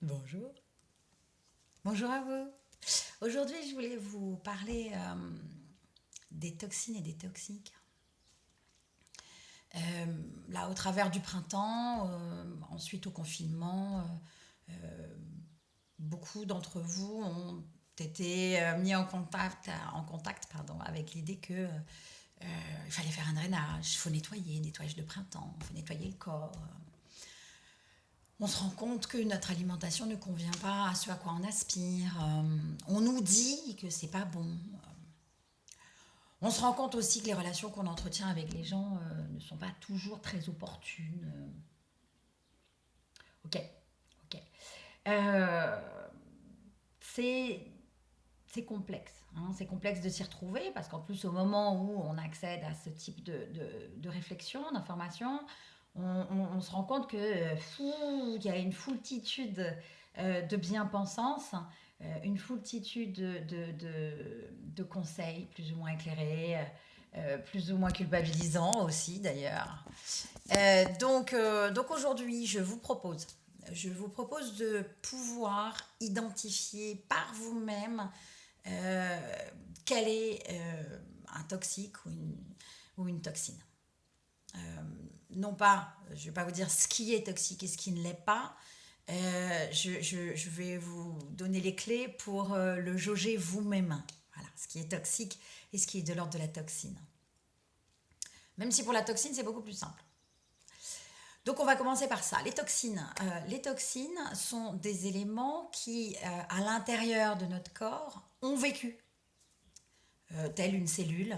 Bonjour. Bonjour à vous. Aujourd'hui, je voulais vous parler des toxines et des toxiques. Là, au travers du printemps, ensuite au confinement, beaucoup d'entre vous ont été mis en contact pardon, avec l'idée que il fallait faire un drainage, il faut nettoyer, nettoyage de printemps, il faut nettoyer le corps. On se rend compte que notre alimentation ne convient pas à ce à quoi on aspire. On nous dit que c'est pas bon. On se rend compte aussi que les relations qu'on entretient avec les gens ne sont pas toujours très opportunes. Ok, ok. Euh, c'est c'est complexe. Hein. C'est complexe de s'y retrouver parce qu'en plus, au moment où on accède à ce type de réflexion, d'information, on se rend compte que il y a une foultitude de bien-pensance, une foultitude de conseils plus ou moins éclairés, plus ou moins culpabilisants aussi d'ailleurs. Donc aujourd'hui, je vous propose de pouvoir identifier par vous-même euh, quel est un toxique ou une toxine. Euh, non pas, je ne vais pas vous dire ce qui est toxique et ce qui ne l'est pas. Je vais vous donner les clés pour le jauger vous-même. Voilà, ce qui est toxique et ce qui est de l'ordre de la toxine. Même si pour la toxine, c'est beaucoup plus simple. Donc on va commencer par ça. Les toxines sont des éléments qui, à l'intérieur de notre corps, ont vécu, telle une cellule.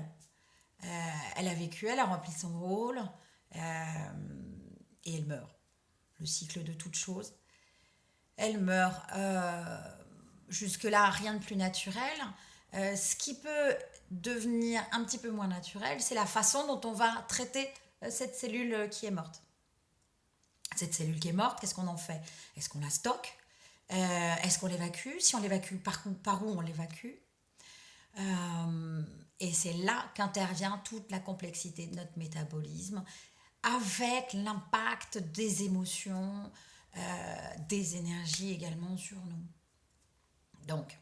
Elle a vécu, elle a rempli son rôle et elle meurt. Le cycle de toute chose. Elle meurt. Jusque-là, rien de plus naturel. Ce qui peut devenir un petit peu moins naturel, c'est la façon dont on va traiter cette cellule qui est morte. Cette cellule qui est morte, qu'est-ce qu'on en fait? Est-ce qu'on la stocke? Est-ce qu'on l'évacue? Si on l'évacue, par où on l'évacue? Et c'est là qu'intervient toute la complexité de notre métabolisme, avec l'impact des émotions, des énergies également sur nous. Donc,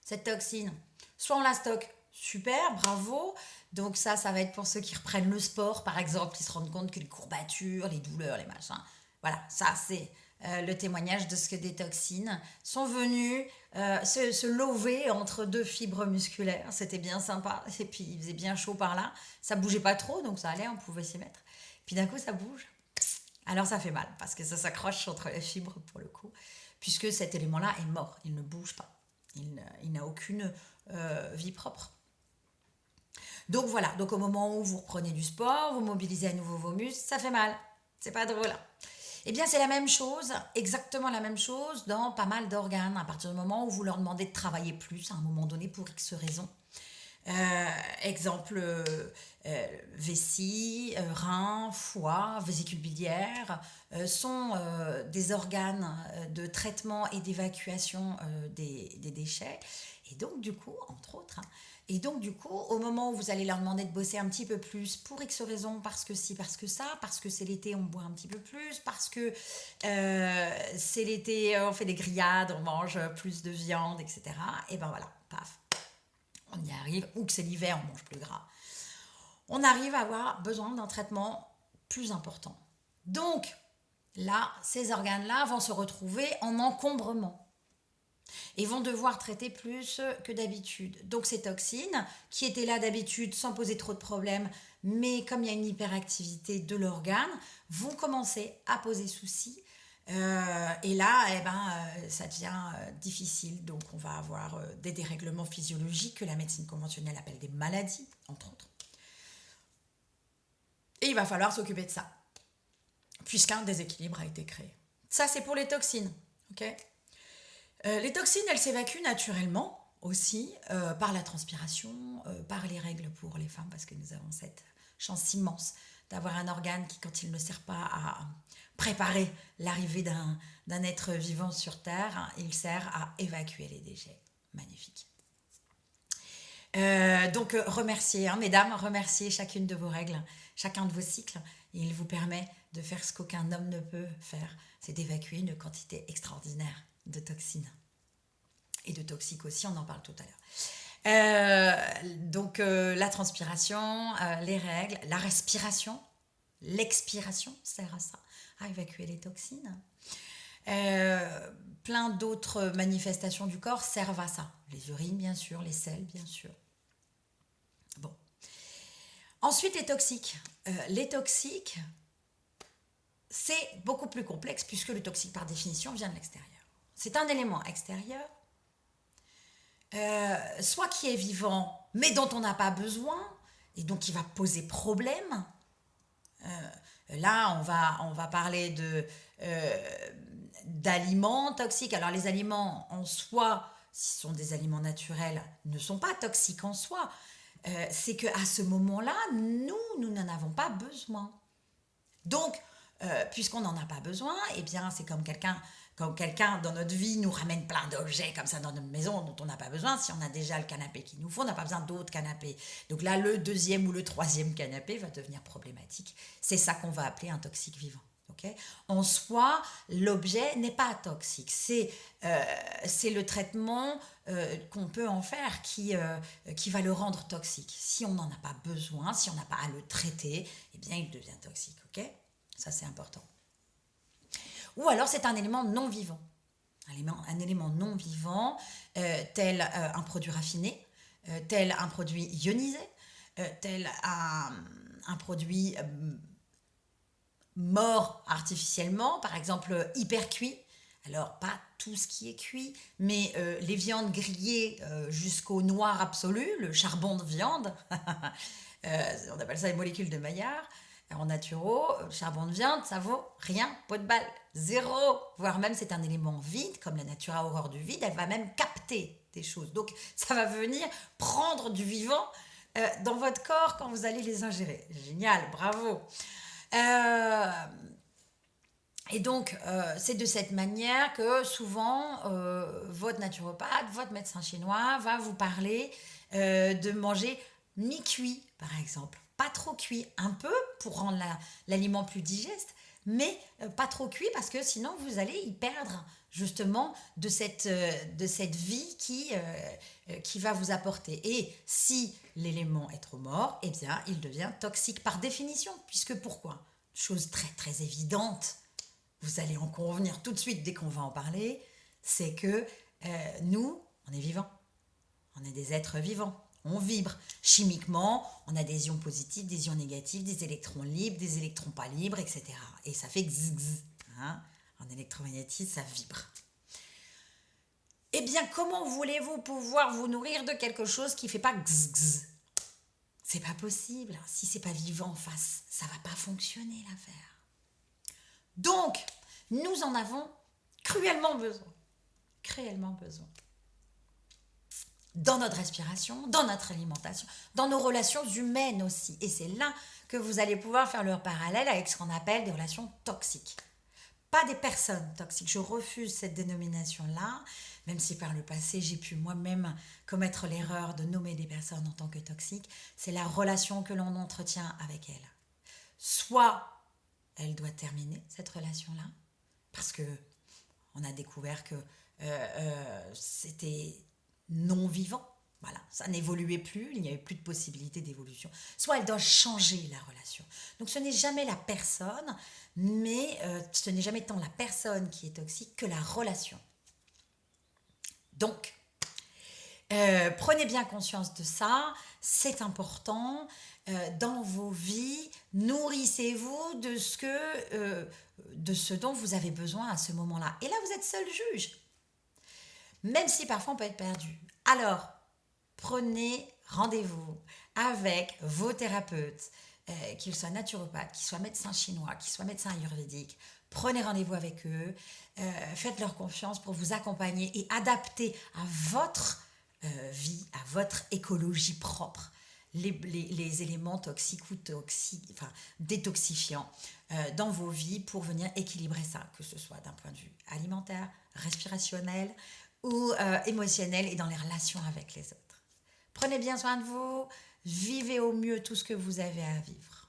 cette toxine, soit on la stocke, super, bravo. Donc ça va être pour ceux qui reprennent le sport, par exemple, qui se rendent compte que les courbatures, les douleurs, les machins, voilà, ça c'est le témoignage de ce que des toxines sont venues se lover entre deux fibres musculaires. C'était bien sympa. Et puis il faisait bien chaud par là. Ça bougeait pas trop, donc ça allait, on pouvait s'y mettre. Puis d'un coup, ça bouge. Alors ça fait mal, parce que ça s'accroche entre les fibres pour le coup, puisque cet élément-là est mort, il ne bouge pas. Il n'a aucune vie propre. Donc voilà, donc au moment où vous reprenez du sport, vous mobilisez à nouveau vos muscles, ça fait mal. C'est pas drôle. Eh bien, c'est la même chose, exactement la même chose dans pas mal d'organes. À partir du moment où vous leur demandez de travailler plus à un moment donné pour X raisons. Exemple, vessie, rein, foie, vésicule biliaire sont des organes de traitement et d'évacuation des déchets. Et donc, du coup, entre autres, hein, et donc, du coup, au moment où vous allez leur demander de bosser un petit peu plus, pour X raisons, parce que si, parce que ça, parce que c'est l'été, on boit un petit peu plus, parce que c'est l'été, on fait des grillades, on mange plus de viande, etc. Et ben voilà, paf, on y arrive, ou que c'est l'hiver, on mange plus gras. On arrive à avoir besoin d'un traitement plus important. Donc, là, ces organes-là vont se retrouver en encombrement et vont devoir traiter plus que d'habitude. Donc ces toxines, qui étaient là d'habitude sans poser trop de problèmes, mais comme il y a une hyperactivité de l'organe, vont commencer à poser souci. Et là, ça devient difficile. Donc on va avoir des dérèglements physiologiques que la médecine conventionnelle appelle des maladies, entre autres. Et il va falloir s'occuper de ça, puisqu'un déséquilibre a été créé. Ça, c'est pour les toxines. Okay, les toxines, elles s'évacuent naturellement aussi par la transpiration, par les règles pour les femmes, parce que nous avons cette chance immense d'avoir un organe qui, quand il ne sert pas à préparer l'arrivée d'un être vivant sur Terre, il sert à évacuer les déchets. Magnifique. Donc remerciez, hein, mesdames, remerciez chacune de vos règles, chacun de vos cycles. Il vous permet de faire ce qu'aucun homme ne peut faire, c'est d'évacuer une quantité extraordinaire de toxines. Et de toxiques aussi, on en parle tout à l'heure. Donc la transpiration, les règles, la respiration, l'expiration sert à ça, à évacuer les toxines. Plein d'autres manifestations du corps servent à ça. Les urines, bien sûr, les selles, bien sûr. Bon. Ensuite, les toxiques. Les toxiques, c'est beaucoup plus complexe puisque le toxique, par définition, vient de l'extérieur. C'est un élément extérieur, soit qui est vivant, mais dont on n'a pas besoin, et donc qui va poser problème. Là, on va parler d'aliments toxiques. Alors, les aliments en soi, si ce sont des aliments naturels, ne sont pas toxiques en soi. C'est qu'à ce moment-là, nous n'en avons pas besoin. Donc, puisqu'on n'en a pas besoin, eh bien, c'est comme quand quelqu'un dans notre vie nous ramène plein d'objets comme ça dans notre maison dont on n'a pas besoin. Si on a déjà le canapé qu'il nous faut, on n'a pas besoin d'autres canapés. Donc là, le deuxième ou le troisième canapé va devenir problématique. C'est ça qu'on va appeler un toxique vivant. Okay, en soi, l'objet n'est pas toxique. C'est le traitement qu'on peut en faire qui va le rendre toxique. Si on n'en a pas besoin, si on n'a pas à le traiter, eh bien, il devient toxique. Okay, ça, c'est important. Ou alors, c'est un élément non vivant. Un élément non vivant, tel un produit raffiné, tel un produit ionisé, tel un produit mort artificiellement, par exemple hyper cuit. Alors, pas tout ce qui est cuit, mais les viandes grillées jusqu'au noir absolu, le charbon de viande, on appelle ça les molécules de Maillard. En naturo, charbon de viande, ça vaut rien, pot de balle, zéro. Voire même c'est un élément vide, comme la nature a horreur du vide, elle va même capter des choses. Donc ça va venir prendre du vivant dans votre corps quand vous allez les ingérer. Génial, bravo. Et donc, c'est de cette manière que souvent, votre naturopathe, votre médecin chinois va vous parler de manger mi-cuit, par exemple. Pas trop cuit, un peu pour rendre l'aliment plus digeste, mais pas trop cuit parce que sinon, vous allez y perdre justement de cette vie qui va vous apporter. Et si l'élément est trop mort, eh bien, il devient toxique par définition. Puisque pourquoi ? Chose très, très évidente, vous allez en convenir tout de suite dès qu'on va en parler, c'est que nous, on est vivants. On est des êtres vivants. On vibre. Chimiquement, on a des ions positifs, des ions négatifs, des électrons libres, des électrons pas libres, etc. Et ça fait gzz, gzz. Hein, en électromagnétisme, ça vibre. Eh bien, comment voulez-vous pouvoir vous nourrir de quelque chose qui ne fait pas gzz, gzz ? C'est pas possible. Si c'est pas vivant en face, ça va pas fonctionner l'affaire. Donc, nous en avons cruellement besoin. Cruellement besoin. Dans notre respiration, dans notre alimentation, dans nos relations humaines aussi. Et c'est là que vous allez pouvoir faire le parallèle avec ce qu'on appelle des relations toxiques. Pas des personnes toxiques. Je refuse cette dénomination-là, même si par le passé, j'ai pu moi-même commettre l'erreur de nommer des personnes en tant que toxiques. C'est la relation que l'on entretient avec elles. Soit elle doit terminer, cette relation-là, parce que on a découvert que c'était non vivant. Voilà, ça n'évoluait plus, il n'y avait plus de possibilité d'évolution. Soit elle doit changer la relation. Donc ce n'est jamais la personne, mais ce n'est jamais tant la personne qui est toxique que la relation. Donc, prenez bien conscience de ça, c'est important. Dans vos vies, nourrissez-vous de ce dont vous avez besoin à ce moment-là. Et là, vous êtes seul juge. Même si parfois on peut être perdu. Alors, prenez rendez-vous avec vos thérapeutes, qu'ils soient naturopathes, qu'ils soient médecins chinois, qu'ils soient médecins ayurvédiques. Prenez rendez-vous avec eux, faites-leur confiance pour vous accompagner et adapter à votre vie, à votre écologie propre, les éléments toxiques ou détoxifiants dans vos vies pour venir équilibrer ça, que ce soit d'un point de vue alimentaire, respirationnel ou émotionnel et dans les relations avec les autres. Prenez bien soin de vous, vivez au mieux tout ce que vous avez à vivre.